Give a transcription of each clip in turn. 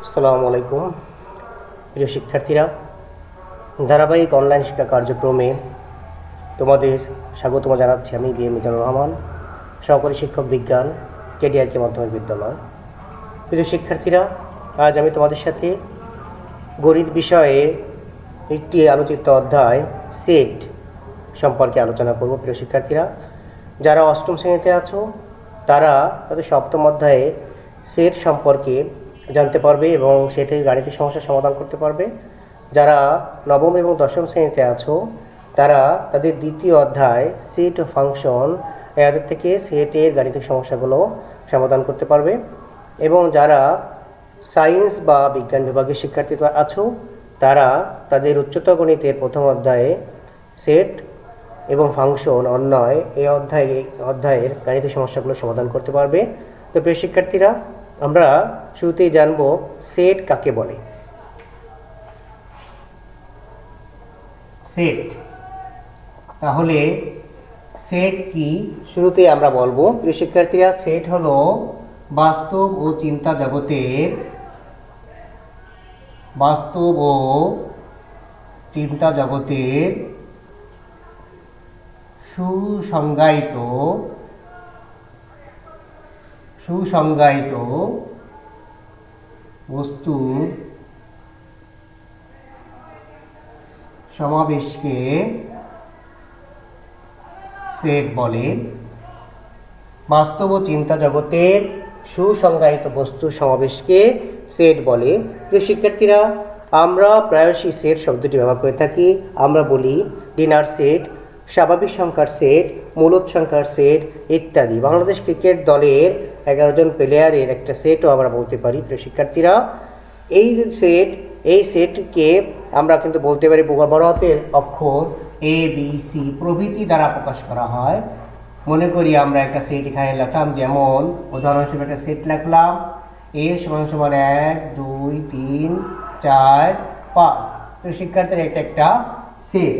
আসসালামু আলাইকুম প্রিয় শিক্ষার্থীরা, ধারাবাহিক অনলাইন শিক্ষা কার্যক্রমে তোমাদের স্বাগতম জানাচ্ছি। আমি বি এম মিজানুর রহমান, সহকারী শিক্ষক বিজ্ঞান, কেডিআরকে মাধ্যমিক বিদ্যালয়। প্রিয় শিক্ষার্থীরা, আজ আমি তোমাদের সাথে গণিত বিষয়ে একটি আলোচিত অধ্যায় সেট সম্পর্কে আলোচনা করব। প্রিয় শিক্ষার্থীরা, যারা অষ্টম শ্রেণীতে আছো তারা তাদের সপ্তম অধ্যায়ে সেট সম্পর্কে জানতে পারবে এবং সেটির গাণিতিক সমস্যার সমাধান করতে পারবে। যারা নবম এবং দশম শ্রেণীতে আছো তারা তাদের দ্বিতীয় অধ্যায় সেট ও ফাংশন এদের থেকে সেটের গাণিতিক সমস্যাগুলো সমাধান করতে পারবে। এবং যারা সায়েন্স বা বিজ্ঞান বিভাগের শিক্ষার্থী আছো তারা তাদের উচ্চতর গণিতের প্রথম অধ্যায়ে সেট এবং ফাংশন অন্যয় এই অধ্যায়ের গাণিতিক সমস্যাগুলো সমাধান করতে পারবে। তো প্রিয় শিক্ষার্থীরা, আমরা শুরুতেই জানব সেট কাকে বলে। সেট, তাহলে সেট কি শুরুতেই আমরা বলবো। প্রিয় শিক্ষার্থীরা, সেট হলো বাস্তব ও চিন্তা জগতের সুসংজ্ঞায়িত বস্তুর সমাবেশকে সেট বলে। বাস্তব ও চিন্তা জগতের সুসংজ্ঞায়িত বস্তুর সমাবেশকে সেট বলে। প্রিয় শিক্ষার্থীরা, আমরা প্রায়শই সেট শব্দটি ব্যবহার করে থাকি। আমরা বলি ডিনার সেট, স্বাভাবিক সংখ্যার সেট, মূলদ সংখ্যার সেট ইত্যাদি। বাংলাদেশ ক্রিকেট দলের 11 জন প্লেয়ারের একটা সেটও আমরা বলতে পারি। প্রিয় শিক্ষার্থীরা, এই যে সেট, এই সেটকে আমরা কিন্তু বলতে পারি বড় হাতের অক্ষর এ বি সি প্রভৃতি দ্বারা প্রকাশ করা হয়। মনে করি আমরা একটা সেট এখানে লিখলাম, যেমন উদাহরণস্বরূপ একটা সেট লিখলাম এ সমান 1 2 3 4 5। তো শিক্ষার্থীর একটা সেট।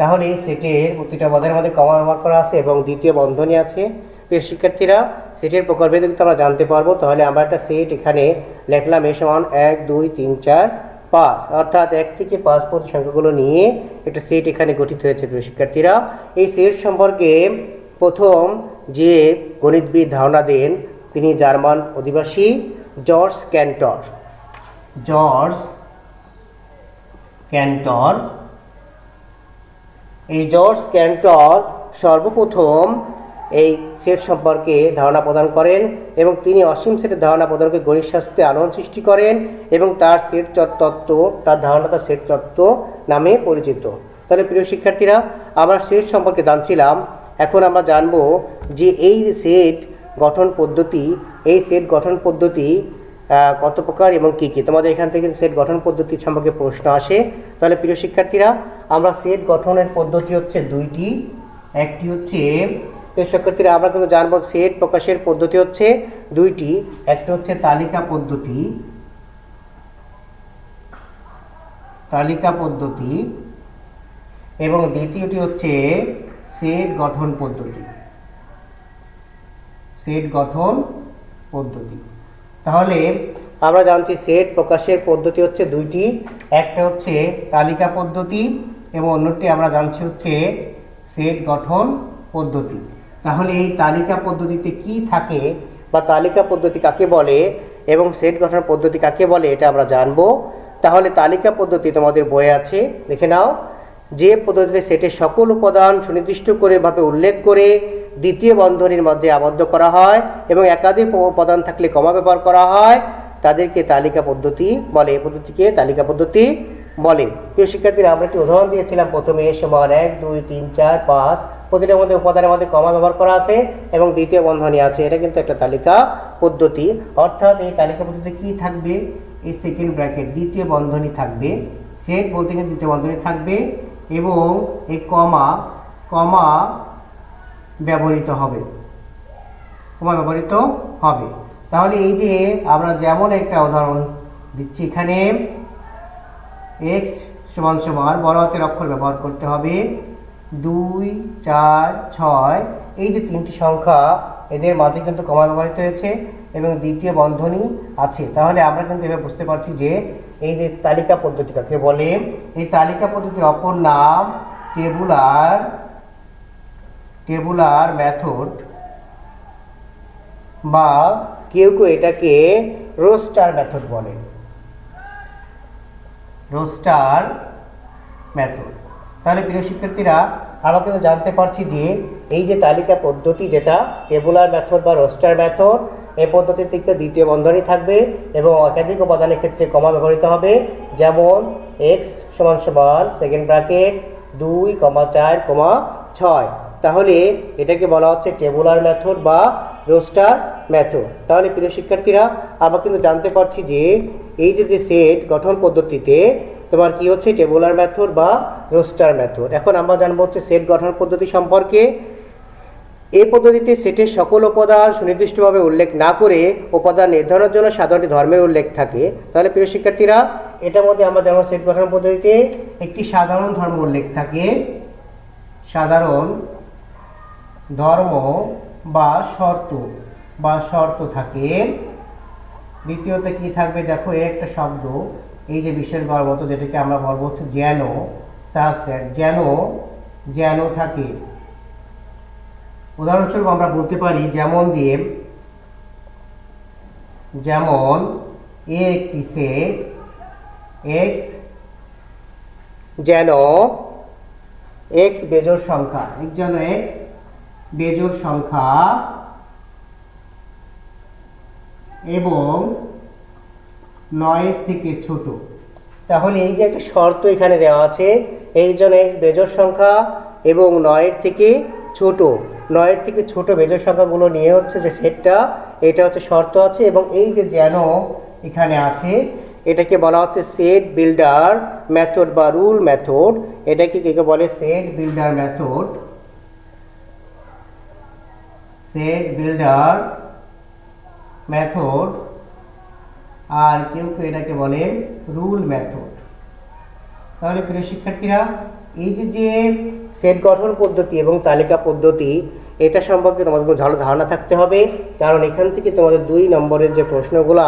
তাহলে এই সেটের প্রতিটা পদের মধ্যে কমা ব্যবহার করা আছে এবং দ্বিতীয় বন্ধনী আছে। প্রিয় শিক্ষার্থীরা, সেটের প্রকারভেদ কিন্তু আমরা জানতে পারবো। তাহলে আমরা একটা সেট এখানে লিখলাম এ সমান 1 2 3 4 5, অর্থাৎ 1 থেকে 5 পর্যন্ত সংখ্যাগুলো নিয়ে একটা সেট এখানে গঠিত হয়েছে। প্রিয় শিক্ষার্থীরা, এই সেট সম্পর্কে প্রথম যে গণিতবিদ ধারণা দেন তিনি জার্মান অধিবাসী জর্জ ক্যান্টর। এই জর্জ ক্যান্টর সর্বপ্রথম এই সেট সম্পর্কে ধারণা প্রদান করেন এবং তিনি অসীম সেটের ধারণা প্রদান করে গণিতশাস্ত্রে আলোড়ন সৃষ্টি করেন এবং তার ধারণা সেট তত্ত্ব নামে পরিচিত। তাহলে প্রিয় শিক্ষার্থীরা, আমরা সেট সম্পর্কে জানছিলাম। এখন আমরা জানব যে এই সেট গঠন পদ্ধতি কত প্রকার এবং কী কী। তোমাদের এখান থেকে সেট গঠন পদ্ধতি সম্পর্কে প্রশ্ন আসে। তাহলে প্রিয় শিক্ষার্থীরা, আমরা সেট গঠনের পদ্ধতি হচ্ছে দুইটি। একটি হচ্ছে, প্রিয় শিক্ষার্থীরা, আমরা কিন্তু জানবো সেট প্রকাশের পদ্ধতি হচ্ছে দুইটি। একটা হচ্ছে তালিকা পদ্ধতি এবং দ্বিতীয়টি হচ্ছে সেট গঠন পদ্ধতি। তাহলে আমরা জানছি সেট প্রকাশের পদ্ধতি হচ্ছে দুইটি। একটা হচ্ছে তালিকা পদ্ধতি এবং অন্যটি আমরা জানছি হচ্ছে সেট গঠন পদ্ধতি। তাহলে এই তালিকা পদ্ধতিতে কি থাকে বা তালিকা পদ্ধতি কাকে বলে এবং সেট গঠন পদ্ধতি কাকে বলে এটা আমরা জানবো। তাহলে তালিকা পদ্ধতি তোমাদের বইয়ে আছে, দেখে নাও। যে পদ্ধতিতে সেটের সকল উপাদান সুনির্দিষ্ট করে ভাবে উল্লেখ করে দ্বিতীয় বন্ধনীর মধ্যে আবদ্ধ করা হয় এবং একাধিক উপাদান থাকলে কমা ব্যবহার করা হয় তাদেরকে তালিকা পদ্ধতি বলে। এই পদ্ধতিকে তালিকা পদ্ধতি বলে। প্রিয় শিক্ষার্থীরা, আমরা একটি উদাহরণ দিয়েছিলাম প্রথমে এ সমান 1 2 3 4 5, প্রতিটার মধ্যে উপাদানের মধ্যে কমা ব্যবহার করা আছে এবং দ্বিতীয় বন্ধনী আছে। এটা কিন্তু একটা তালিকা পদ্ধতি। অর্থাৎ এই তালিকা পদ্ধতিতে কি থাকবে, এই সেকেন্ড ব্র্যাকেট দ্বিতীয় বন্ধনী থাকবে, সেট বলতে গেলে দ্বিতীয় বন্ধনী থাকবে এবং এই কমা ব্যবহৃত হবে। তাহলে এই যে আমরা যেমন একটা উদাহরণ দিচ্ছি, এখানে x সমান বড় হাতের অক্ষর ব্যবহার করতে হবে 2 4 6। এই যে তিনটি সংখ্যা এদের মাঝে কিন্তু কমা ব্যবহৃত হয়েছে এবং দ্বিতীয় বন্ধনী আছে। তাহলে আমরা কিন্তু এবার বুঝতে পারছি যে এই যে তালিকা পদ্ধতিটাকে বলে, এই তালিকা পদ্ধতির অপর নাম টেবুলার মেথড, বা কেউ কেউ এটাকে রোস্টার মেথড বলে, রোস্টার মেথড। তাহলে প্রিয় শিক্ষার্থীরা, আমরা কিন্তু জানতে পারছি যে এই যে তালিকা পদ্ধতি, যেটা টেবুলার মেথড বা রোস্টার মেথড, এই পদ্ধতির থেকে দ্বিতীয় বন্ধনী থাকবে এবং একাধিক উপাদানের ক্ষেত্রে কমা ব্যবহৃত হবে। যেমন এক্স সমান সমান সেকেন্ড ব্র্যাকেট 2, 4, 6। তাহলে এটাকে বলা হচ্ছে টেবুলার মেথড বা রোস্টার মেথড। তাহলে প্রিয় শিক্ষার্থীরা, আমরা কিন্তু জানতে পারছি যে এই যে সেট গঠন পদ্ধতিতে তোমার কি হচ্ছে, টেবুলার মেথড বা রোস্টার মেথড। এখন আমরা জানবো হচ্ছে সেট গঠন পদ্ধতি সম্পর্কে। এই পদ্ধতিতে সেটের সকল উপাদান সুনির্দিষ্টভাবে উল্লেখ না করে উপাদান নির্ধারণের জন্য সাধারণত ধর্মের উল্লেখ থাকে। তাহলে প্রিয় শিক্ষার্থীরা, এটার মধ্যে আমরা যেমন সেট গঠন পদ্ধতিতে একটি সাধারণ ধর্ম উল্লেখ থাকে, সাধারণ ধর্ম বা শর্ত থাকে। দ্বিতীয়ত কি থাকবে, দেখো একটা শব্দ, এই যে বিশেষ গর্বত, যেটাকে আমরা বলবো হচ্ছে যেন, যেন থাকে। উদাহরণস্বরূপ আমরা বলতে পারি যেমন দিয়ে, যেমন এ একটি সেট এক্স, যেন এক্স বেজোড় সংখ্যা, যেন এক্স বেজোড় সংখ্যা এবং 9 থেকে ছোট। তাহলে এই যে একটা শর্ত এখানে দেওয়া আছে, এই জন্য এক্স বেজোড় সংখ্যা এবং 9 থেকে ছোট, 9 থেকে ছোট বেজোড় সংখ্যাগুলো নিয়ে হচ্ছে যে সেটটা, এটা হচ্ছে শর্ত আছে। এবং এই যে যেন এখানে আছে, এটাকে বলা হচ্ছে সেট বিল্ডার মেথড বা রুল মেথড। এটাকে কে বলে, set builder method, set builder method, আর কেউ কেউ এটাকে বলে রুল মেথড। তাহলে প্রিয় শিক্ষার্থীরা, এই যে সেট গঠন পদ্ধতি এবং তালিকা পদ্ধতি, এটা সম্পর্কে তোমাদের ভালো ধারণা থাকতে হবে, কারণ এখান থেকে তোমাদের 2 নম্বরের যে প্রশ্নগুলা,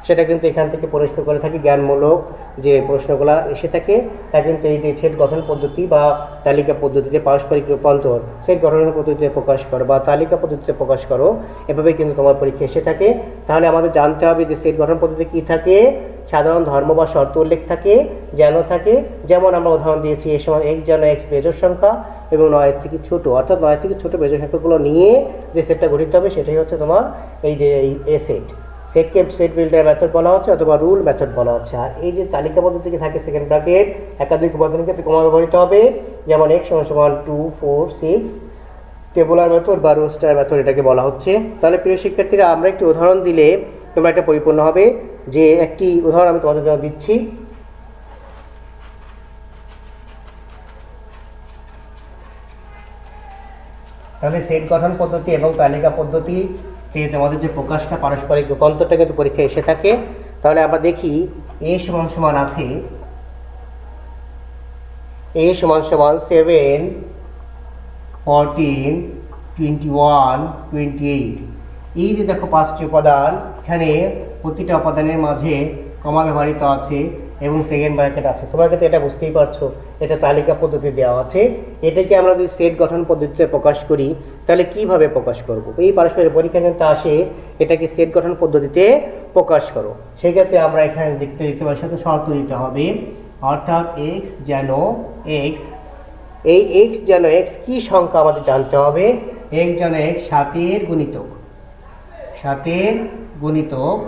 সেটা কিন্তু এখান থেকে প্রশ্ন করে থাকে, জ্ঞানমূলক যে প্রশ্নগুলো এসে থাকে, তা কিন্তু এই যে সেট গঠন পদ্ধতি বা তালিকা পদ্ধতিতে পারস্পরিক রূপান্তর সেট গঠন পদ্ধতিতে প্রকাশ করো বা তালিকা পদ্ধতিতে প্রকাশ করো, এভাবে কিন্তু তোমার পরীক্ষা এসে থাকে। তাহলে আমাদের জানতে হবে যে সেট গঠন পদ্ধতিতে কী থাকে, সাধারণ ধর্ম বা শর্ত উল্লেখ থাকে, যেন থাকে। যেমন আমরা উদাহরণ দিয়েছি, এ সময় এক্স যেন এক্স বেজোড় সংখ্যা এবং 9 থেকে ছোট, অর্থাৎ 9 থেকে ছোট বেজোড় সংখ্যাগুলো নিয়ে যে সেটটা গঠিত হবে, সেটাই হচ্ছে তোমার এই যে এ সেট। সেটকে সেট বিল্ডার মেথড বলা হচ্ছে অথবা রুল মেথড বলা হচ্ছে। আর এই যে তালিকা পদ্ধতিতে থাকে সেকেন্ড ব্র্যাকেট, একাধিক উপাদানের ক্ষেত্রে কমা ব্যবহৃত হবে, যেমন x = 2, 4, 6। টেবুলার মেথড বা রোস্টার মেথড এটাকে বলা হচ্ছে। তাহলে প্রিয় শিক্ষার্থীরা, আমরা একটি উদাহরণ দিলে তোমরা এটা পরিপূর্ণ হবে। যে একটি উদাহরণ আমি তোমাদের জন্য দিচ্ছি। তাহলে সেট গঠন পদ্ধতি এবং তালিকা পদ্ধতি তোমাদের যে প্রকাশটা, পারস্পরিক রূপান্তরটা কিন্তু পরীক্ষা এসে থাকে। তাহলে আমরা দেখি, a সমান আছে, a সমান 7, 14, 21, 28। এই যে দেখো 5টি উপাদান, এখানে প্রতিটা উপাদানের মাঝে কমা ব্যবহৃত আছে এবং সেকেন্ড ব্র্যাকেট আছে। তোমরা কিন্তু এটা বুঝতেই পারছো, এটা তালিকা পদ্ধতি দেওয়া আছে। এটাকে আমরা যদি সেট গঠন পদ্ধতিতে প্রকাশ করি, তাহলে কিভাবে প্রকাশ করব? এই পারস্পরিক পরীক্ষা কিন্তু আসে, এটাকে সেট গঠন পদ্ধতিতে প্রকাশ করো। সেক্ষেত্রে আমরা এখানে দেখতে পারি, সাথে শর্ত দিতে হবে, অর্থাৎ এক্স যেন এক্স, এই এক্স যেন এক্স কি সংখ্যা আমাদের জানতে হবে। এক্স যেন এক্স 7-এর গুণিতক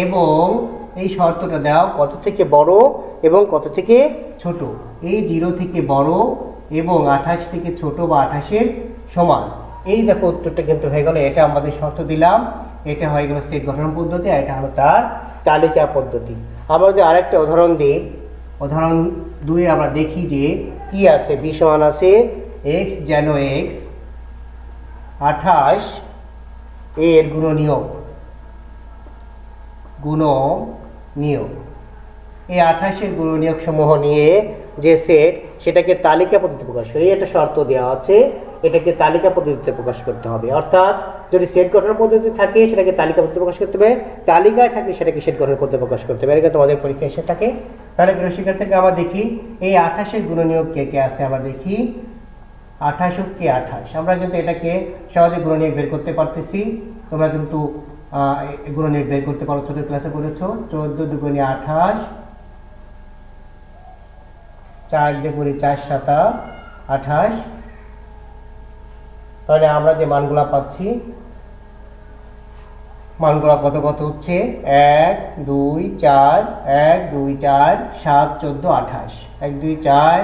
এবং এই শর্তটা দাও কত থেকে বড় এবং কত থেকে ছোট। এই 0 থেকে বড় এবং 28 থেকে ছোট বা 28-এর সমান। এই দেখো উত্তরটা কিন্তু হয়ে গেল। এটা আমাদের শর্ত দিলাম, এটা হয়ে গেল সেট গঠন পদ্ধতি, আর এটা হলো তার তালিকা পদ্ধতি। আমরা যদি আরেকটা উদাহরণ দিই, উদাহরণ 2 আমরা দেখি যে কি আছে। b সমান আছে এক্স যেন এক্স 28 এর গুণনীয়ক, এই 28-এর গুণনীয়ক সমূহ নিয়ে যে সেট, সেটাকে তালিকা পদ্ধতি প্রকাশ করে, এটা শর্ত দেওয়া আছে। এটাকে তালিকা পদ্ধতিতে প্রকাশ করতে হবে। অর্থাৎ যদি সেট গঠন পদ্ধতি থাকে সেটাকে তালিকা পদ্ধতি প্রকাশ করতে হবে, তালিকায় থাকলে সেটাকে সেট গঠন পদ্ধতি প্রকাশ করতে হবে। এটা তোমাদের পরীক্ষা এসে থাকে। তাহলে প্রিয় শিক্ষার্থীকে আমরা দেখি এই 28 গুণনীয়ক কে কে আছে। আমরা দেখি 28 কে 28, আমরা কিন্তু এটাকে সহজে গুণনীয়ক বের করতে পারতেছি। তোমরা কিন্তু গুণনীয়ক বের করতে পারো, ছোট ক্লাসে পড়েছো। 14 দুগুণে 28, 4 দুগুণে 4 7 28। তাহলে আমরা যে মানগুলা পাচ্ছি, মানগুলা কত কত হচ্ছে 1 2 4 1 2 4 7 14 28, 1 2 4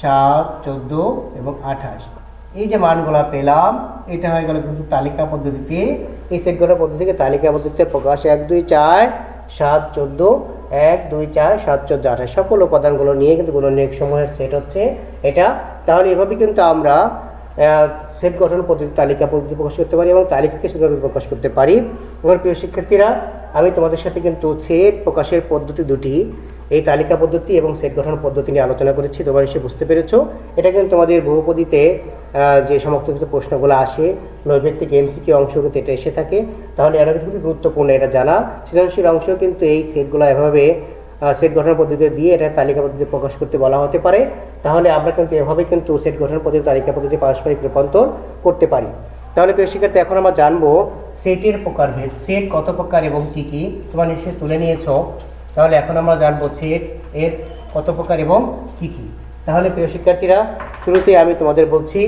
7 14 এবং 28। এই যে মানগুলা পেলাম এটা হয়ে গেল কিন্তু তালিকা পদ্ধতিতে, এই সেট গঠন পদ্ধতিকে তালিকা পদ্ধতিতে প্রকাশ। 1 2 4 7 14 1 2 4 7 14 28 সকল উপাদানগুলো নিয়ে কিন্তু গুণনীয়ক সমূহের সেট হচ্ছে এটা। তাহলে এভাবে কিন্তু আমরা সেট গঠন পদ্ধতি তালিকা পদ্ধতি প্রকাশ করতে পারি এবং তালিকাকে সেট গঠন প্রকাশ করতে পারি। আমার প্রিয় শিক্ষার্থীরা, আমি তোমাদের সাথে কিন্তু সেট প্রকাশের পদ্ধতি দুটি, এই তালিকা পদ্ধতি এবং সেট গঠন পদ্ধতি নিয়ে আলোচনা করেছি। তোমরা এসে বুঝতে পেরেছো। এটা কিন্তু তোমাদের বহুপদীতে যে সমস্ত কিছু প্রশ্নগুলো আসে, নৈর্ব্যক্তিক এমসিকিউ অংশ কিন্তু এটা এসে থাকে। তাহলে এটা খুবই গুরুত্বপূর্ণ এটা জানা। সৃজনশীল অংশ কিন্তু এই সেটগুলো এভাবে সেট গঠন পদ্ধতি দিয়ে এটা তালিকা পদ্ধতি প্রকাশ করতে বলা হতে পারে। তাহলে আমরা কিন্তু এভাবে কিন্তু সেট গঠন পদ্ধতি তালিকা পদ্ধতি পারস্পরিক রূপান্তর করতে পারি। তাহলে প্রিয় শিক্ষার্থী, এখন আমরা জানবো সেটের প্রকারভেদ, সেট কত প্রকার এবং কি কি তোমরা নিশ্চয়ই তুলে নিয়েছো। তাহলে এখন আমরা জানবো সেট এর কত প্রকার এবং কি কি। তাহলে প্রিয় শিক্ষার্থীরা, শুরুতে আমি তোমাদের বলছি,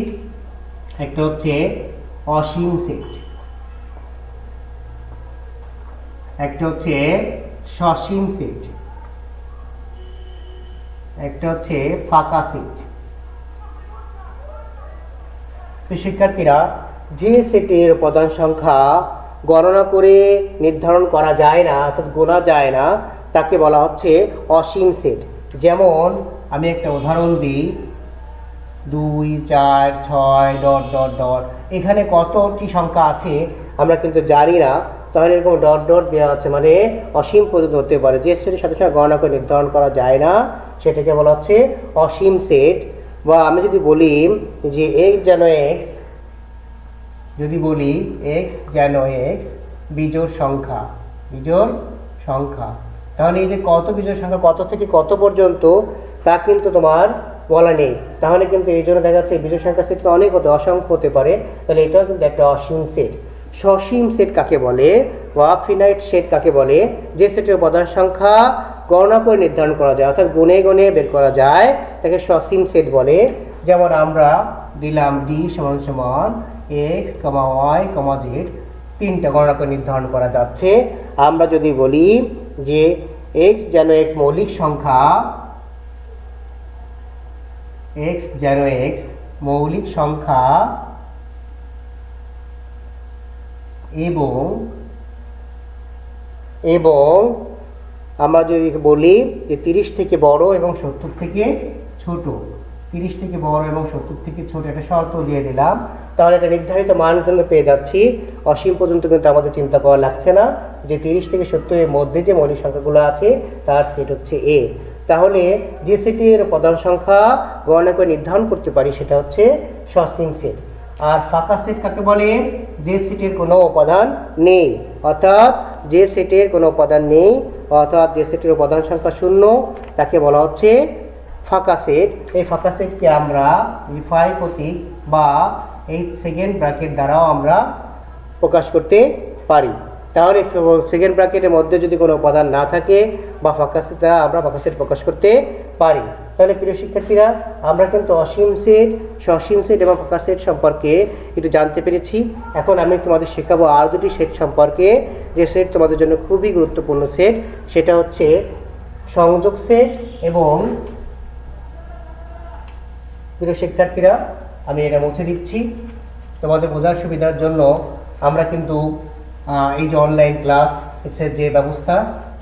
একটা হচ্ছে অসীম সেট, একটা হচ্ছে সসীম সেট, একটা হচ্ছে ফাঁকা সেট। শিক্ষার্থীরা, যে সেটের উপাদান সংখ্যা গণনা করে নির্ধারণ করা যায় না অর্থাৎ গোনা যায় না তাকে বলা হচ্ছে অসীম সেট। যেমন আমি একটা উদাহরণ দিই, 2 4 6 ডট ডট ডট, এখানে কতটি সংখ্যা আছে আমরা কিন্তু জানি না। তাহলে এরকম ডট ডট দেওয়া আছে মানে অসীম পর্যন্ত হতে পারে। যে সেটের সাথে সাথে গণনা করে নির্ধারণ করা যায় না সেটাকে বলা হচ্ছে অসীম সেট। বা আমি যদি বলি যে x যেন x, যদি বলি x যেন x বিজোড় সংখ্যা, বিজোড় সংখ্যা, তাহলে এই যে কত বিজোড় সংখ্যা কত থেকে কত পর্যন্ত তা কিন্তু তোমার বলা নেই। তাহলে কিন্তু এই জন্য দেখা যাচ্ছে বিজোড় সংখ্যা সেট অনেক হতে অসংখ্য হতে পারে। তাহলে এটাও কিন্তু একটা অসীম সেট। সসীম সেট কাকে বলে বা ফিনাইট সেট কাকে বলে? যে সেটের উপাদান সংখ্যা গণনা করে নির্ধারণ করা যায় অর্থাৎ গুণে গুণে বের করা যায় তাকে সসীম সেট বলে। যেমন আমরা দিলাম d সমান সমান x, y, z, তিনটা গণনা করে নির্ধারণ করা যাচ্ছে। আমরা যদি বলি যে x যেন x মৌলিক সংখ্যা, x যেন x মৌলিক সংখ্যা এবং আমরা যদি বলি যে 30 থেকে বড় এবং 70 থেকে ছোট, 30 থেকে বড় এবং 70 থেকে ছোট, একটা শর্ত দিয়ে দিলাম। তাহলে এটা নির্ধারিত মান কিন্তু পেয়ে যাচ্ছি। অসীম পর্যন্ত কিন্তু আমাদের চিন্তা করা লাগছে না যে 30 থেকে 70 এর মধ্যে যে মৌলিক সংখ্যাগুলো আছে তার সেট হচ্ছে A। তাহলে যে সেটের উপাদান সংখ্যা গণনা করে নির্ধারণ করতে পারি সেটা হচ্ছে সসীম সেট। আর ফাঁকা সেট কাকে বলে? যে সেটের কোনো উপাদান নেই, অর্থাৎ যে সেটের কোনো উপাদান নেই অর্থাৎ যে সেটের উপাদান সংখ্যা শূন্য তাকে বলা হচ্ছে ফাঁকা সেট। এই ফাঁকা সেটকে আমরা ফাই প্রতীক বা এই সেকেন্ড ব্র্যাকেট দ্বারাও আমরা প্রকাশ করতে পারি। তাহলে সেকেন্ড ব্র্যাকেটের মধ্যে যদি কোনো উপাদান না থাকে বা ফাঁকা সেট দ্বারা আমরা ফাঁকা সেট প্রকাশ করতে পারি। তাহলে প্রিয় শিক্ষার্থীরা, আমরা কিন্তু অসীম সেট, সসীম সেট এবং ফাঁকা সেট সম্পর্কে একটু জানতে পেরেছি। এখন আমি তোমাদের শেখাবো আর দুটি সেট সম্পর্কে, যে সেট তোমাদের জন্য খুবই গুরুত্বপূর্ণ সেট। সেটা হচ্ছে সংযোগ সেট এবং, প্রিয় শিক্ষার্থীরা আমি এটা মুছে দিচ্ছি তোমাদের বোঝার সুবিধার জন্য। আমরা কিন্তু এই যে অনলাইন ক্লাস এর যে ব্যবস্থা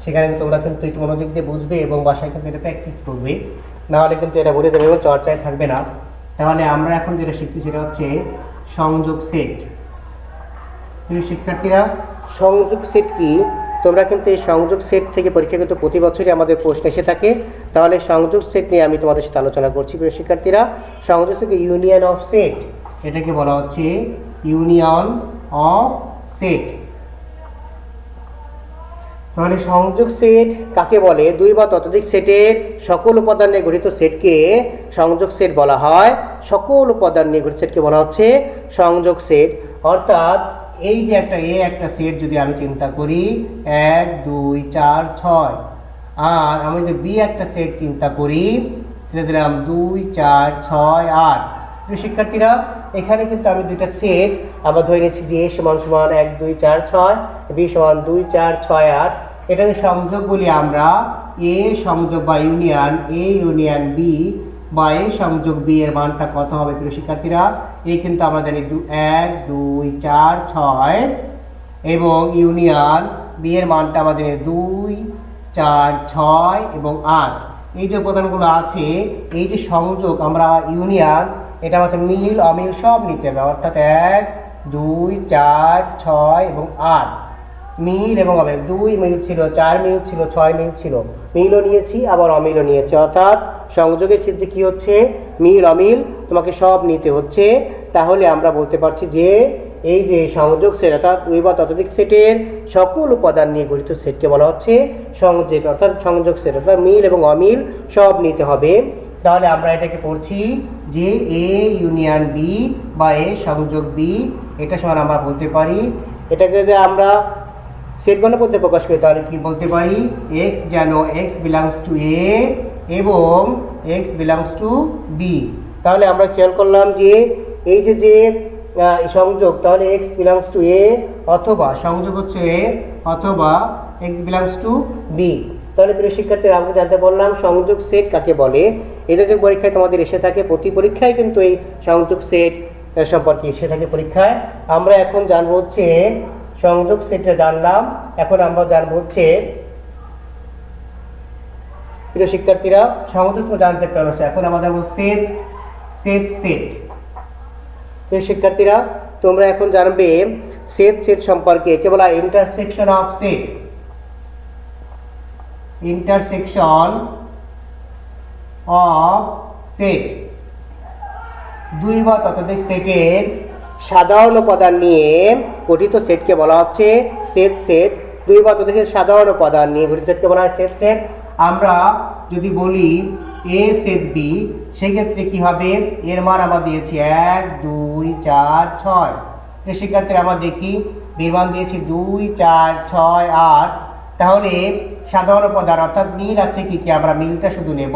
সেখানে তোমরা কিন্তু একটু মনোযোগ দিয়ে বুঝবে এবং বাসায় কিন্তু এটা প্র্যাকটিস করবে, নাহলে কিন্তু এটা ভুলে যাবে এবং চর্চায় থাকবে না। তাহলে আমরা এখন যেটা শিখছি সেটা হচ্ছে সংযোগ সেট। প্রিয় শিক্ষার্থীরা, সংযোগ সেট কি? তোমরা কিন্তু এই সংযোগ সেট থেকে পরীক্ষা কিন্তু প্রতি বছরই আমাদের প্রশ্ন এসে থাকে। তাহলে সংযোগ সেট নিয়ে আমি তোমাদের সাথে আলোচনা করছি। প্রিয় শিক্ষার্থীরা, সংযোগ সেট ইউনিয়ন অফ সেট, এটাকে বলা হচ্ছে ইউনিয়ন অফ সেট। তাহলে সংযোগ সেট কাকে বলে? দুই বা ততোধিক সেটের সকল উপাদান নিয়ে গঠিত সেটকে সংযোগ সেট বলা হয়। সকল উপাদান নিয়ে গঠিত সেটকে বলা হচ্ছে সংযোগ সেট। অর্থাৎ এই যে একটা সেট যদি আমি চিন্তা করি 1 2 4 6, আর আমি যদি বি একটা সেট চিন্তা করি সেটা দিলাম 2 4 6 8। শিক্ষার্থীরা এখানে কিন্তু আমি দুইটা সেট আবার ধরে নিচ্ছি যে এ সমান সমান 1 2 4 6, বি সমান 2 4 6 8। এটা যদি সংযোগ বলি আমরা এ সংযোগ বা ইউনিয়ন এ ইউনিয়ন বি বা এ সংযোগ বি এর মানটা কত হবে প্রিয় শিক্ষার্থীরা? এই কিন্তু আমরা জানি 1 2 4 6 এবং ইউনিয়ন বি এর মানটা আমরা জানি 2 4 6 এবং 8। এই যে উপাদানগুলো আছে, এই যে সংযোগ আমরা ইউনিয়ন, এটা আমাদের মিল অমিল সব নিতে হবে। অর্থাৎ 1 2 4 6 এবং 8 মিল এবং অমিল, 2 মিল ছিল, 4 মিল ছিল, 6 মিল ছিল, মিলও নিয়েছি আবার অমিলও নিয়েছি। অর্থাৎ সংযোগের ক্ষেত্রে কি হচ্ছে? মিল অমিল তোমাকে সব নিতে হচ্ছে। তাহলে আমরা বলতে পারছি যে এই যে সংযোগ সেট অর্থাৎ দুই বা ততোধিক সেটের সকল উপাদান নিয়ে গঠিত সেটকে বলা হচ্ছে সংযোগ অর্থাৎ সংযোগ সেট। অর্থাৎ মিল এবং অমিল সব নিতে হবে। তাহলে আমরা এটাকে পড়ছি যে এ ইউনিয়ন বি বা এ সংযোগ বি, এটা সমান আমরা বলতে পারি, এটাকে যদি আমরা সেট গণনার পদ্ধতি প্রকাশ করি তাহলে কি বলতে পারি? x যেন x বিলংস টু এ এবং x বিলংস টু বি। তাহলে আমরা খেয়াল করলাম যে এই যে সংযোগ, তাহলে x বিলংস টু এ অথবা সংযোগ হচ্ছে এ অথবা x বিলংস টু বি। তাহলে প্রিয় শিক্ষার্থীরা আমরা জানতে বললাম সংযোগ সেট কাকে বলে। এটা যে পরীক্ষায় তোমাদের এসে থাকে, প্রতি পরীক্ষায় কিন্তু এই সংযোগ সেট সম্পর্কে এসে থাকে পরীক্ষায়। আমরা এখন জানবো হচ্ছে সংযোগ সেটটা জানলাম, এখন আমরা জানবো হচ্ছে প্রিয় শিক্ষার্থীরা সংযোগ জানতে পারছে। এখন আমরা জানবো সেট সেট সেট। প্রিয় শিক্ষার্থীরা তোমরা এখন জানবে সেট সেট সম্পর্কে। একে বলা intersection of set. Intersection of set দুই বা ততোধিক সেটের সাধারণ উপাদান নিয়ে গঠিত সেটকে বলা হচ্ছে সেট সেট। দুই বা ততোধিক সাধারণ উপাদান নিয়ে গঠিত সেটকে বলা হয় সেট সেট। আমরা যদি বলি এ সেট বি, সেক্ষেত্রে কি হবে? এর মান আমরা দিয়েছি 1 2 4 6। শিক্ষার্থীরা আমরা দেখি এর মান দিয়েছি 2 4 6 8। তাহলে সাধারণ উপাদান অর্থাৎ মিল আছে কি কি? আমরা মিলটা শুধু নেব।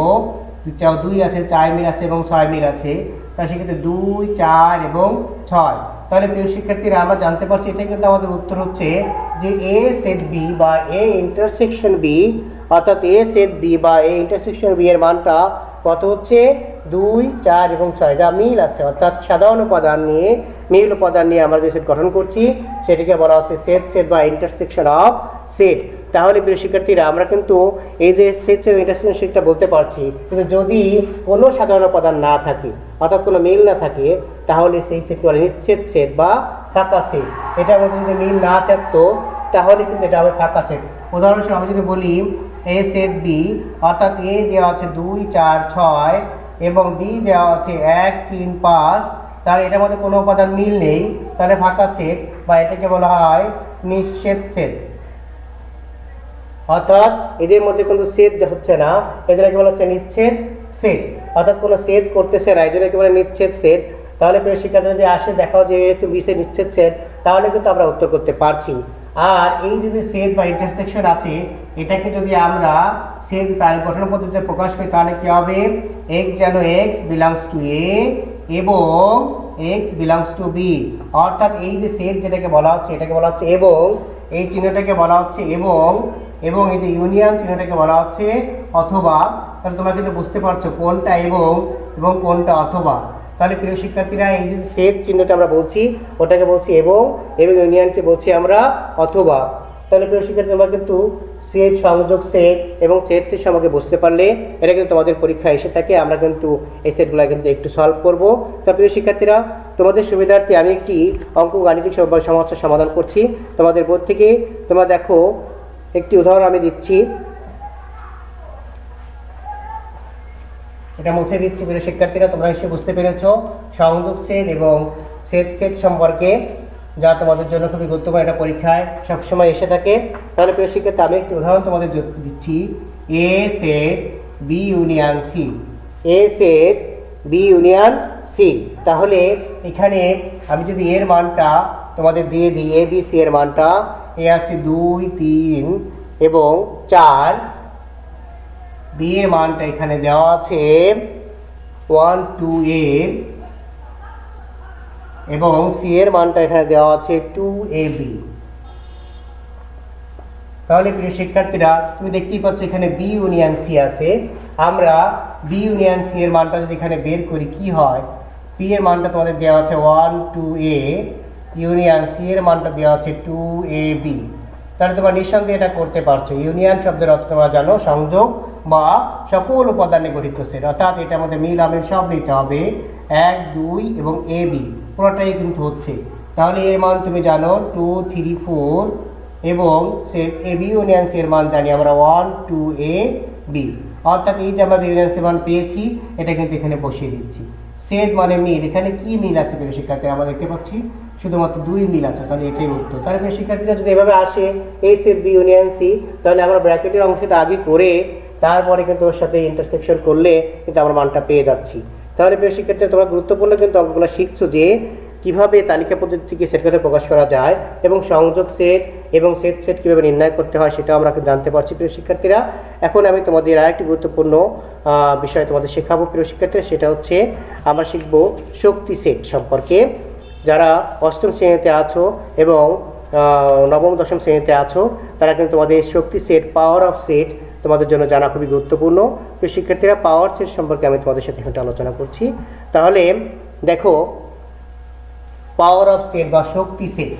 2 আছে, 4 মিল আছে এবং 6 মিল আছে। তাহলে সেক্ষেত্রে 2 4 এবং 6। তাহলে প্রিয় শিক্ষার্থীরা আমরা জানতে পারছি এটা কিন্তু আমাদের উত্তর হচ্ছে যে এ সেট বি বা এ ইন্টারসেকশন বি, অর্থাৎ এ সেট বি বা এ ইন্টারসেকশন বি এর মানটা কত হচ্ছে? 2 4 এবং 6, যা মিল আছে। অর্থাৎ সাধারণ উপাদান নিয়ে মিল উপাদান নিয়ে আমরা যে সেট গঠন করছি সেটিকে বলা হচ্ছে সেট সেট বা ইন্টারসেকশন অফ সেট। তাহলে প্রিয় শিক্ষার্থীরা আমরা কিন্তু এই যে সেট সেট ইন্টারসেকশন সেটটা বলতে পারছি, কিন্তু যদি কোনো সাধারণ উপাদান না থাকে অর্থাৎ কোনো মিল না থাকে তাহলে সেই সেটকে বলে নিশ্চিত সেট বা ফাঁকা সেট। এটার মধ্যে যদি মিল না থাকতো তাহলে কিন্তু এটা হবে ফাঁকা সেট। উদাহরণস্বরূপ আমি যদি বলি এ সেট বি, অর্থাৎ এ দেওয়া আছে 2 4 6 এবং বি দেওয়া আছে 1 3 5, তাহলে এটার মধ্যে কোনো উপাদান মিল নেই, তাহলে ফাঁকা সেট বা এটাকে বলা হয় নিশ্চিত সেট। অর্থাৎ এদের মধ্যে কিন্তু সেট হচ্ছে না, এদেরকে বলা হচ্ছে নিচ্ছেদ সেট। অর্থাৎ কোনো সেট করতেছে না, এদেরকে বলে নিচ্ছেদ সেট। তাহলে প্রিয় শিক্ষার্থী যদি আসে দেখাও যে এ বি সে নিচ্ছেদ সেট, তাহলে কিন্তু আমরা উত্তর করতে পারছি। আর এই যদি সেট বা ইন্টারসেকশন আছে, এটাকে যদি আমরা সেট তার গঠন পদ্ধতিতে প্রকাশ করি তাহলে কি হবে? x যেন x বিলংস টু এ এবং x বিলংস টু বি। অর্থাৎ এই যে সেট যেটাকে বলা হচ্ছে এটাকে বলা হচ্ছে এবং, এই চিহ্নটাকে বলা হচ্ছে এবং এই যে ইউনিয়ন চিহ্নটাকে বলা হচ্ছে অথবা। তাহলে তোমরা কিন্তু বুঝতে পারছো কোনটা এবং কোনটা অথবা। তাহলে প্রিয় শিক্ষার্থীরা এই যে সেট চিহ্নটা আমরা বলছি ওটাকে বলছি এবং ইউনিয়নকে বলছি আমরা অথবা। তাহলে প্রিয় শিক্ষার্থী তোমরা কিন্তু সেট সংযোগ সেট এবং সেটটি সম্পর্কে বুঝতে পারলে এটা কিন্তু তোমাদের পরীক্ষায় এসে থাকে। আমরা কিন্তু এই সেটগুলো কিন্তু একটু সলভ করব। তা প্রিয় শিক্ষার্থীরা তোমাদের সুবিধার্থে আমি একটি অঙ্ক গাণিতিক সমস্যার সমাধান করছি তোমাদের বোর্ড থেকে। তোমরা দেখো একটি উদাহরণ আমি দিচ্ছি, এটা মুছে দিচ্ছি। প্রিয় শিক্ষার্থীরা, তোমরা নিশ্চয়ই বুঝতে পেরেছো সংযোগ সেট এবং সেট সম্পর্কে, যা তোমাদের জন্য খুবই গুরুত্বপূর্ণ, একটা পরীক্ষায় সবসময় এসে থাকে। তাহলে প্রিয় শিক্ষার্থী, আমি একটি উদাহরণ তোমাদের দিচ্ছি। এ সেট বি ইউনিয়ন সি, এ সেট বি ইউনিয়ন সি। তাহলে এখানে আমি যদি এর মানটা তোমাদের দিয়ে দিই, এ বি সি এর মানটা, এ আছে 2, 3 এবং 4, বি এর মানটা এখানে দেওয়া আছে 1, 2a এবং সি এর মানটা এখানে দেওয়া আছে 2ab। তাহলে প্রিয় শিক্ষার্থীরা, তুমি দেখতেই পাচ্ছ এখানে বি ইউনিয়ন সি আছে। আমরা বি ইউনিয়ন সি এর মানটা যদি এখানে বের করি, কি হয়? বি এর মানটা তোমাদের দেওয়া আছে 1, 2a, ইউনিয়ন সি এর মানটা দেওয়া আছে 2ab। তাহলে তোমরা নিঃসন্দেহে এটা করতে পারছো। ইউনিয়ন শব্দের অর্থ তোমরা জানো সংযোগ বা সকল উপাদানে গঠিত সেট, অর্থাৎ এটার মধ্যে মিল আমিল সব নিতে হবে, 1, 2 এবং এ বি পুরোটাই কিন্তু হচ্ছে। তাহলে এর মান তুমি জানো 2, 3, 4 এবং সে এ বি ইউনিয়ন সি এর মান জানি আমরা 1, 2a বি। অর্থাৎ এই যে আমরা বি ইউনিয়ন সি মান পেয়েছি, এটা কিন্তু এখানে বসিয়ে দিচ্ছি। সেট মানে মিল, এখানে কি মিল আছে প্রিয় শিক্ষার্থী? আমরা দেখতে পাচ্ছি শুধুমাত্র 2 মিল আছে, তাহলে এটাই উত্তর। তাহলে প্রিয় শিক্ষার্থীরা, যদি এভাবে আসে এ সেট বি ইউনিয়ন সি, তাহলে আমরা ব্র্যাকেটের অংশটা আগে করে তারপরে কিন্তু ওর সাথে ইন্টারসেকশন করলে কিন্তু আমরা মানটা পেয়ে যাচ্ছি। তাহলে প্রিয় শিক্ষার্থীরা, তোমরা গুরুত্বপূর্ণ কিন্তু অঙ্কগুলো শিখছো যে কিভাবে তালিকা পদ্ধতি থেকে সেট কথা প্রকাশ করা যায় এবং সংযোগ সেট এবং সেট কীভাবে নির্ণয় করতে হয় সেটাও আমরা জানতে পারছি। প্রিয় শিক্ষার্থীরা, এখন আমি তোমাদের আরেকটি গুরুত্বপূর্ণ বিষয় তোমাদের শেখাবো প্রিয় শিক্ষার্থীরা, সেটা হচ্ছে আমরা শিখবো শক্তি সেট সম্পর্কে। যারা অষ্টম শ্রেণীতে আছো এবং নবম দশম শ্রেণীতে আছো, তারা কিন্তু তোমাদের শক্তি সেট, পাওয়ার অফ সেট তোমাদের জন্য জানা খুবই গুরুত্বপূর্ণ। প্রিয় শিক্ষার্থীরা, পাওয়ার সেট সম্পর্কে আমি তোমাদের সাথে এখন আলোচনা করছি। তাহলে দেখো, পাওয়ার অফ সেট বা শক্তি সেট,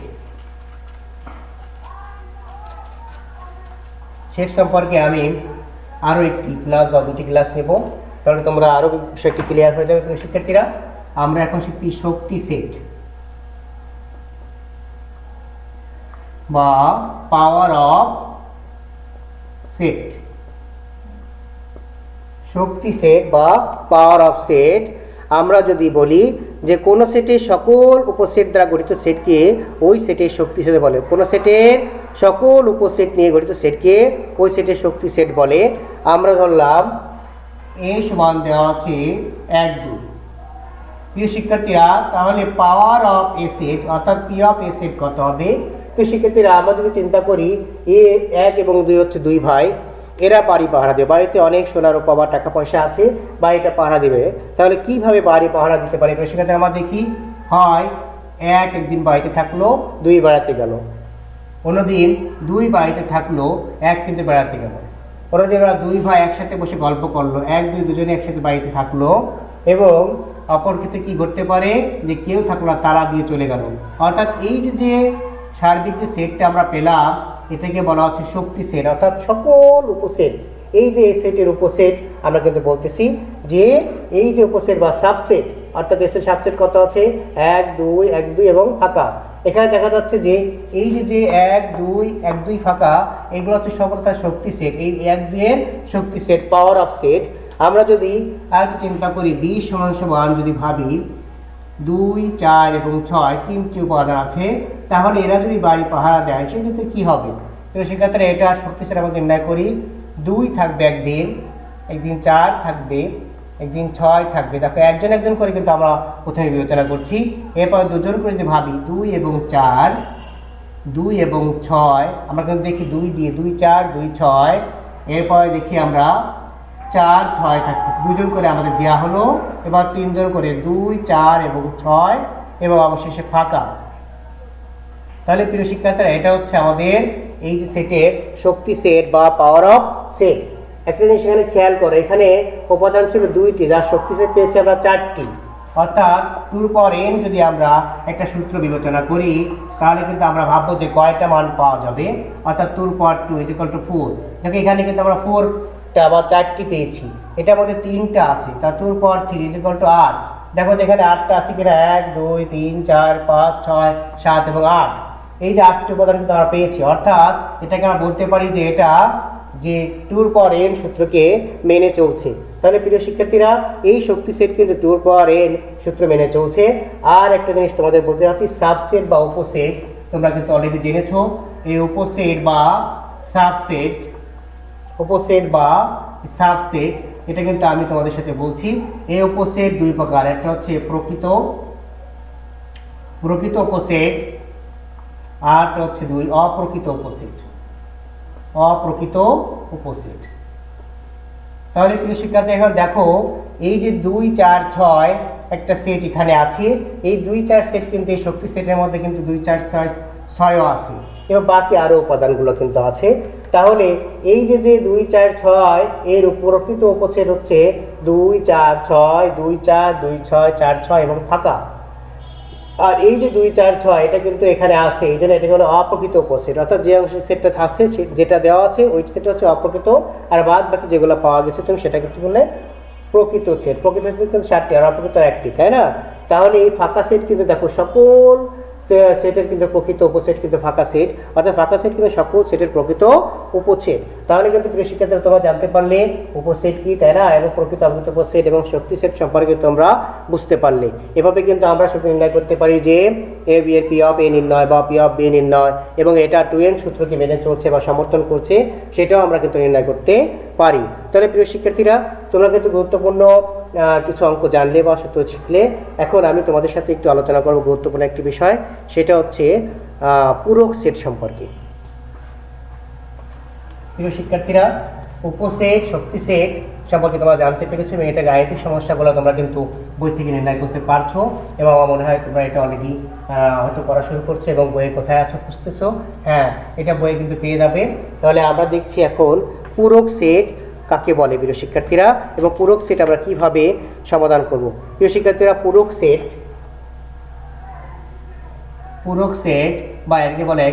সেট সম্পর্কে আমি আরও একটি ক্লাস বা দুটি ক্লাস নেব, তাহলে তোমরা আরও বিষয়টি ক্লিয়ার হয়ে যাবে। প্রিয় শিক্ষার্থীরা, আমরা এখন শিখছি শক্তি সেট বা power of set. Shakti set বা পাওয়ার অফ সেট, আমরা যদি বলি যে কোন সেটের সকল উপসেট দ্বারা গঠিত সেটকে ওই সেটের শক্তি সেট বলে। কোন সেটের সকল উপসেট নিয়ে গঠিত সেটকে ওই সেটের শক্তি সেট বলে। আমরা ধরলাম এ সমান দেওয়া আছে 1, 2। প্রিয় শিক্ষার্থীরা, তাহলে পাওয়ার অফ এ সেট অর্থাৎ পি অফ এ সেট কত হবে? প্রিয় শিক্ষার্থীরা, আমরা যদি চিন্তা করি এ 1 এবং 2 হচ্ছে 2 ভাই, এরা বাড়ি পাহারা দেবে। বাড়িতে অনেক সোনা রূপা বা টাকা পয়সা আছে, বাড়িটা পাহারা দেবে। তাহলে কিভাবে বাড়ি পাহারা দিতে পারে? সেক্ষেত্রে আমরা দেখি, হয় 1 একদিন বাড়িতে থাকলো, 2 বেড়াতে গেল। অন্যদিন 2 বাড়িতে থাকলো, 1 কিন্তু বেড়াতে গেল। অন্যদিন ওরা 2 ভাই একসাথে বসে গল্প করলো, 1, 2 দুজনে একসাথে বাড়িতে থাকলো। এবং অপর ক্ষেত্রে কি করতে পারে, যে কেউ থাকলো না, তালা দিয়ে চলে গেল। অর্থাৎ এই যে সার্বিক যে সেটটা আমরা পেলাম, এটাকে বলা হচ্ছে শক্তি সেট, অর্থাৎ সকল উপসেট। এই যে এই সেটের উপসেট আমরা কিন্তু বলতেছি যে এই যে উপসেট বা সাবসেট, অর্থাৎ এসের সাবসেট কত আছে? 1, 2, 1, 2 এবং ফাঁকা। এখানে দেখা যাচ্ছে যে এই যে 1, 2, 1, 2 ফাঁকা, এগুলো হচ্ছে সকল তার শক্তি সেট। এই 1, 2 এর শক্তি সেট, পাওয়ার অফ সেট। আমরা যদি আর চিন্তা করি, 20 সমান যদি ভাবি 2, 4 এবং 6 তিনটি উপাদান আছে, তাহলে এরা যদি বাড়ি পাহারা দেয় সেক্ষেত্রে কি হবে? সেক্ষেত্রে এটা শক্তি সেট আমরা নির্ণয় করি। 2 থাকবে একদিন, 4 থাকবে, 6 থাকবে। দেখো, একজন একজন করে কিন্তু আমরা প্রথমে বিবেচনা করছি। এরপরে দুজন করে যদি ভাবি 2 এবং 4, 2 এবং 6, আমরা কিন্তু দেখি 2 দিয়ে 2, 4, 2, 6। এরপরে দেখি আমরা 4, 6 থাকছে, দুজন করে আমাদের দেওয়া হলো। এবার 3 জন করে 2, 4 এবং 6 এবং অবশেষে ফাঁকা। তাহলে প্রিয় শিক্ষার্থীরা, এটা হচ্ছে আমাদের এই যে সেটের শক্তি সেট বা পাওয়ার অফ সেট। একটা জিনিস এখানে খেয়াল করো, এখানে উপাদান ছিল 2টি, যার শক্তি সেট পেয়েছি আমরা 4টি। অর্থাৎ 2 পাওয়ার n যদি আমরা একটা সূত্র বিবেচনা করি, তাহলে কিন্তু আমরা ভাববো যে কয়টা মান পাওয়া যাবে। অর্থাৎ 2 পাওয়ার 2 = 4। দেখো, এখানে কিন্তু আমরা 4টা বা 4টি পেয়েছি, এটার মধ্যে 3টা আছে, তা 2 পাওয়ার 3 = 8। দেখো এখানে 8টা আছে কিনা, 1, 2, 3, 4, 5, 6, 7 এবং 8। এই যে 8টি উপাদান কিন্তু আমরা পেয়েছি। অর্থাৎ এটাকে আমরা বলতে পারি যে এটা যে 2 পাওয়ার n সূত্রকে মেনে চলছে। তাহলে প্রিয় শিক্ষার্থীরা এই শক্তি সেট কিন্তু 2 পাওয়ার n সূত্র মেনে চলছে। আর একটা জিনিস তোমাদের বলতে চাচ্ছি, সাবসেট বা উপসেট তোমরা কিন্তু অলরেডি জেনেছো। এই উপসেট বা সাবসেট, উপসেট বা সাবসেট এটা কিন্তু আমি তোমাদের সাথে বলছি। এই উপসেট দুই প্রকার, একটা হচ্ছে প্রকৃত উপসেট, আর হচ্ছে দুই অপ্রকৃত উপসেট। অপ্রকৃত উপসেট। তাহলে প্রিয় শিক্ষার্থী এখন দেখো এই যে 2 4 6 একটা সেট এখানে আছে, এই 2 4 সেট কিন্তু এই শক্তি সেটের মধ্যে কিন্তু 2 4 6ও আছে এবং বাকি আরো উপাদানগুলো কিন্তু আছে। তাহলে এই যে 2 4 6 এর প্রকৃত উপসেট হচ্ছে 2 4 6 2 4 2 6 4 6 এবং ফাঁকা। আর এই যে 2 4 6 এটা কিন্তু এখানে আছে, এই জন্য এটা হলো অপ্রকৃত উপসেট। অর্থাৎ যে অংশ সেটটা থাকছে যেটা দেওয়া আছে ওই সেটটা হচ্ছে অপ্রকৃত, আর বাদ বাকি যেগুলো পাওয়া গেছে তুমি সেটা কিন্তু বললে প্রকৃত সেট। প্রকৃত সেট কিন্তু 4টি আর অপ্রকৃত 1টি, তাই না? তাহলে এই ফাঁকা সেট কিন্তু দেখো সকল সেটের কিন্তু প্রকৃত উপসেট কিন্তু ফাঁকা সেট, অর্থাৎ ফাঁকা সেট কিন্তু সকল সেটের প্রকৃত উপসেট। তাহলে কিন্তু প্রিয় শিক্ষার্থীরা তোমরা জানতে পারলে উপসেট কি, তাই না, এবং প্রকৃত অপ্রকৃত উপসেট এবং শক্তি সেট সম্পর্কে তোমরা বুঝতে পারলে। এভাবে কিন্তু আমরা সূত্র নির্ণয় করতে পারি যে এ বি এর পি অফ এ নির্ণয় বা পি অফ বি নির্ণয়, এবং এটা 2n সূত্রকে মেনে চলছে বা সমর্থন করছে সেটাও আমরা কিন্তু নির্ণয় করতে পারি। তাহলে প্রিয় শিক্ষার্থীরা তোমরা কিন্তু গুরুত্বপূর্ণ কিছু অঙ্ক জানলে বা সূত্র শিখলে। এখন আমি তোমাদের সাথে একটু আলোচনা করব গুরুত্বপূর্ণ একটি বিষয়, সেটা হচ্ছে পূরক সেট সম্পর্কে। প্রিয় শিক্ষার্থীরা উপসেট শক্তি সেট সম্পর্কে তোমরা জানতে পেরেছো এবং এটা গাণিতিক সমস্যাগুলো তোমরা কিন্তু বই থেকে নির্ণয় করতে পারছো, এবং আমার মনে হয় তোমরা এটা অলরেডি হয়তো পড়া শুরু করছো এবং বইয়ে কোথায় আছো খুঁজতেছো। হ্যাঁ, এটা বইয়ে কিন্তু পেয়ে যাবে। তাহলে আমরা দেখছি এখন পূরক সেট কাকে বলে প্রিয় শিক্ষার্থীরা, এবং পূরক সেট আমরা কিভাবে সমাধান করব। প্রিয় শিক্ষার্থীরা পূরক সেট বা এটাকে বলে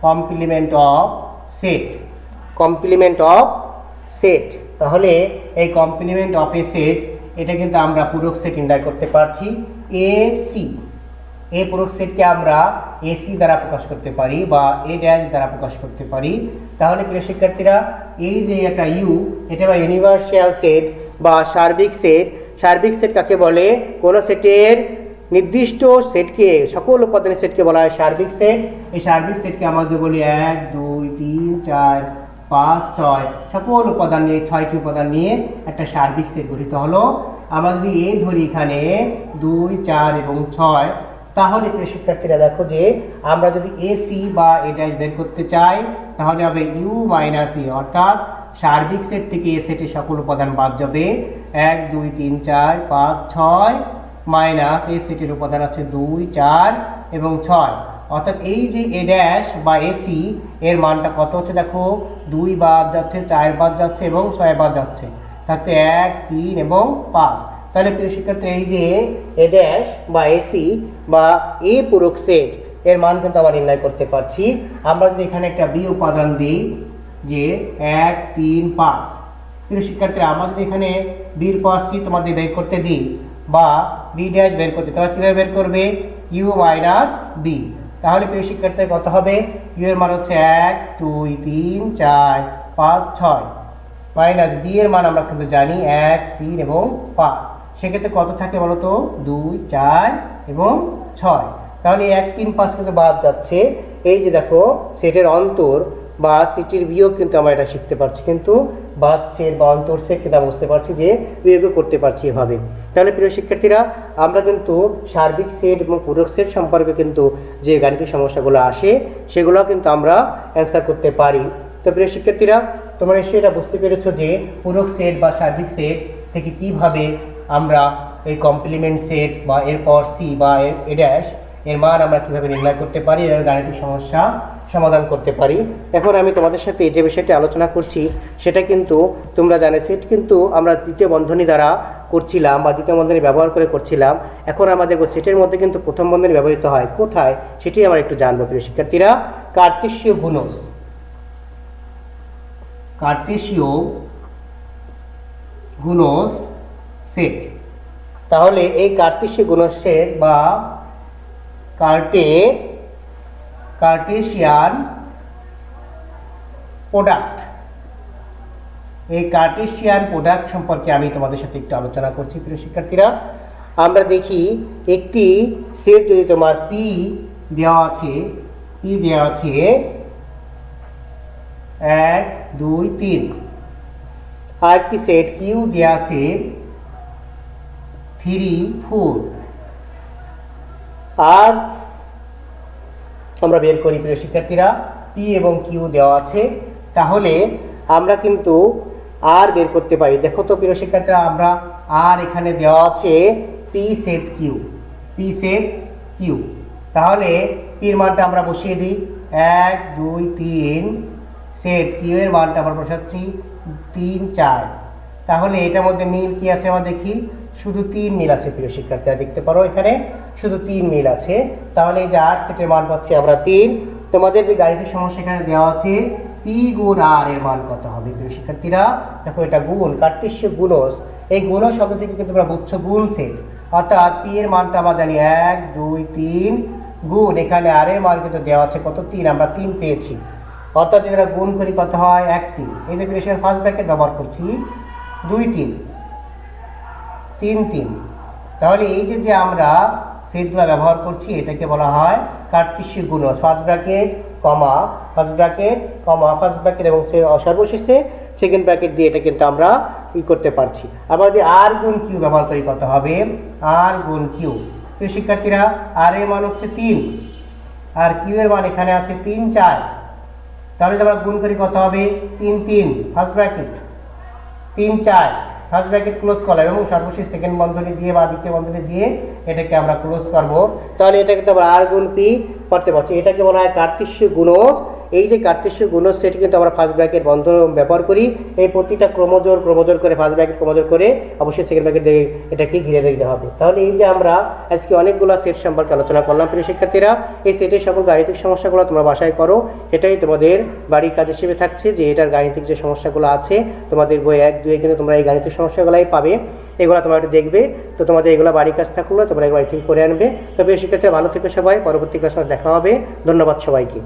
complement of set. Complement of set. তাহলে এই কমপ্লিমেন্ট অফ এ সেট এটা কিন্তু আমরা পূরক সেট নির্ণয় করতে পারছি। এ সি, এই পূরক সেটকে আমরা এসি দ্বারা প্রকাশ করতে পারি বা এ ড্যাশ দ্বারা প্রকাশ করতে পারি। তাহলে প্রিয় শিক্ষার্থীরা এই যে একটা ইউ, এটা বা ইউনিভার্সাল সেট বা সার্বিক সেট। সার্বিক সেট কাকে বলে? কোন সেটের নির্দিষ্ট সেটকে, সকল উপাদানের সেটকে বলা হয় সার্বিক সেট। এই সার্বিক সেটকে আমাদের বলি 1 2 3 4 5 6 সকল উপাদান নিয়ে, 6টি উপাদান নিয়ে একটা সার্বিক সেট গঠিত হলো। আমরা যদি এ ধরি এখানে 2 4 এবং 6, তাহলে প্রিয় শিক্ষার্থীরা দেখো যে আমরা যদি এসি বা এ ড্যাশ বের করতে চাই তাহলে হবে ইউ মাইনাস এ, অর্থাৎ সার্বিক সেট থেকে এ সেটের সকল উপাদান বাদ যাবে। 1 2 3 4 5 6 মাইনাস এই সেটের উপাদান আছে 2 4 এবং 6, অর্থাৎ এই যে এ ড্যাশ বা এসি এর মানটা কত হচ্ছে দেখো, 2 বাদ যাচ্ছে, 4 বাদ যাচ্ছে এবং 6 বাদ যাচ্ছে, তাতে 1 3 এবং 5। তাহলে প্রিয় শিক্ষার্থী এই যে এ ড্যাশ বা এসি বা এ পূরক সেট এর মান কিন্তু আমরা নির্ণয় করতে পারছি। আমরা যদি এখানে একটা বি উপাদান দিই যে 1 3 5, প্রিয় শিক্ষার্থীরা আমরা যদি এখানে বির পর সি তোমাদের বের করতে দিই বা বি ড্যাশ বের করতে, তোমরা কীভাবে বের করবে? U minus B. তাহলে প্রিয় শিক্ষার্থী কত হবে? ইউ এর মান হচ্ছে 1 2 3 4 5 6 মাইনাস বি এর মান আমরা কিন্তু জানি 1 3 এবং 5। সেক্ষেত্রে কত থাকে বলতো? 2 4 এবং 6। তাহলে 1 3 5 কিন্তু বাদ যাচ্ছে। এই যে দেখো সেটের অন্তর বা সেটের বিয়োগ কিন্তু আমরা এটা শিখতে পারছি, কিন্তু বাদ সেট বা অন্তর সেট কিন্তু আমরা বুঝতে পারছি যে বিয়োগ করতে পারছি এভাবে। তাহলে প্রিয় শিক্ষার্থীরা আমরা কিন্তু সার্বিক সেট এবং পূরক সেট সম্পর্কে কিন্তু যে গাণিতিক সমস্যাগুলো আসে সেগুলো কিন্তু আমরা অ্যান্সার করতে পারি। তো প্রিয় শিক্ষার্থীরা তোমরা নিশ্চয়ই এটা বুঝতে পেরেছো যে পূরক সেট বা সার্বিক সেট থেকে কিভাবে আমরা এই কমপ্লিমেন্ট সেট বা এরপর সি বা এ ড্যাশ এর মান আমরা কীভাবে নির্ণয় করতে পারি এবং গাণিতিক সমস্যা সমাধান করতে পারি। এখন আমি তোমাদের সাথে যে বিষয়টি আলোচনা করছি সেটা কিন্তু তোমরা জানো, সেট কিন্তু আমরা দ্বিতীয় বন্ধনী দ্বারা করছিলাম বা দ্বিতীয় বন্ধনী ব্যবহার করে করছিলাম। এখন আমাদের সেটের মধ্যে কিন্তু প্রথম বন্ধনী ব্যবহৃত হয় কোথায় সেটি আমরা একটু জানবো প্রিয় শিক্ষার্থীরা। কার্টেসীয় গুণজ সেট। তাহলে এই কার্টেসীয় গুণজ সেট বা কার্টেসিয়ান প্রোডাক্ট, এই কার্টেশিয়ান প্রোডাক্ট সম্পর্কে আমি তোমাদের সাথে একটু আলোচনা করছি প্রিয় শিক্ষার্থীরা। আমরা দেখি একটি সেট যদি তোমার পি দেওয়া আছে 1 2 3, আর একটি সেট কিউ দেওয়া আছে 3 4, আর আমরা বের করি প্রিয় শিক্ষার্থীরা পি এবং কিউ দেওয়া আছে, তাহলে আমরা কিন্তু আর বের করতে পারি। দেখো তো প্রিয় শিক্ষার্থীরা, আমরা আর এখানে দেওয়া আছে পি সেট কিউ, তাহলে পির মানটা আমরা বসিয়ে দিই 1 2 3, সেট কিউ এর মানটা আমরা বসাচ্ছি 3 4, তাহলে এটার মধ্যে মিল কি আছে আমরা দেখি, শুধু 3 মিল আছে প্রিয় শিক্ষার্থীরা, দেখতে পারো এখানে শুধু 3 মিল আছে। তাহলে এই যে আর সেটের মান পাচ্ছি আমরা 3। তোমাদের যে গাণিতিক সমস্যা এখানে দেওয়া আছে পি গুণ আর এর মান কত হবে প্রিয় শিক্ষার্থীরা, দেখো এটা গুণ, কার্টেশীয় গুণজ, এই গুণজ শব্দ থেকে কিন্তু তোমরা বুঝছো গুণ সেট, অর্থাৎ পি এর মানটা আমরা জানি 1 2 3 গুণ, এখানে আর এর মান কিন্তু দেওয়া আছে কত 3, আমরা 3 পেয়েছি, অর্থাৎ যদি গুণ করি কত হয় 1 3, এই যে প্রিয় শিক্ষার্থী ফার্স্ট ব্র্যাকেট ব্যবহার করছি 2 3 3 3, তাহলে এই যে আমরা সেটগুলো ব্যবহার করছি এটাকে বলা হয় কার্টেশীয় গুণজ, ফার্স্ট ব্র্যাকেট কমা ফার্স্ট ব্র্যাকেট এবং সর্বশেষে সেকেন্ড ব্র্যাকেট দিয়ে এটা কিন্তু আমরা করতে পারছি। আবার যদি আর গুণ কিউ ব্যবহার করি কত হবে, আর গুণ কিউ, প্রিয় শিক্ষার্থীরা আর এর মান হচ্ছে 3 আর কিউ এর মান এখানে আছে 3 4, তাহলে যদি আমরা গুণ করি কত হবে 3 3, first bracket 3 4, first bracket close করলাম এবং সর্বশেষ সেকেন্ড বন্ধনী দিয়ে বা দ্বিতীয় বন্ধনী দিয়ে এটাকে আমরা ক্লোজ করব, তাহলে এটা কিন্তু আমরা আর গুণ পি করতে পারছি। এটাকে বলা হয় কার্টেশীয় গুণজ। এই যে কার্টেশীয় গুণজ সেট কিন্তু আমরা ফার্স্ট ব্র্যাকেট বন্ধ ব্যবহার করি, এই প্রতিটা ক্রমজোর করে ফার্স্ট ব্র্যাকেট ক্রমজোর করে অবশ্যই সেকেন্ড ব্র্যাকেট দিয়ে এটাকে ঘিরে দিতে হবে। তাহলে এই যে আমরা আজকে অনেকগুলো সেট সম্পর্কে আলোচনা করলাম প্রিয় শিক্ষার্থীরা, এই সেটের সকল গাণিতিক সমস্যাগুলো তোমরা বাসায় করো, এটাই তোমাদের বাড়ির কাজ হিসেবে থাকছে যে এটার গাণিতিক যে সমস্যাগুলো আছে তোমাদের বই 1 2 কিন্তু তোমরা এই গাণিতিক সমস্যাগুলাই পাবে, এগুলো তোমরা একটু দেখবে, তো তোমাদের এগুলো বাড়ির কাজ থাকলো তোমরা এগুলো ঠিক করে আনবে। তবে শিক্ষার্থীরা ভালো থেকো সবাই, পরবর্তী ক্লাসে দেখা হবে, ধন্যবাদ সবাইকে।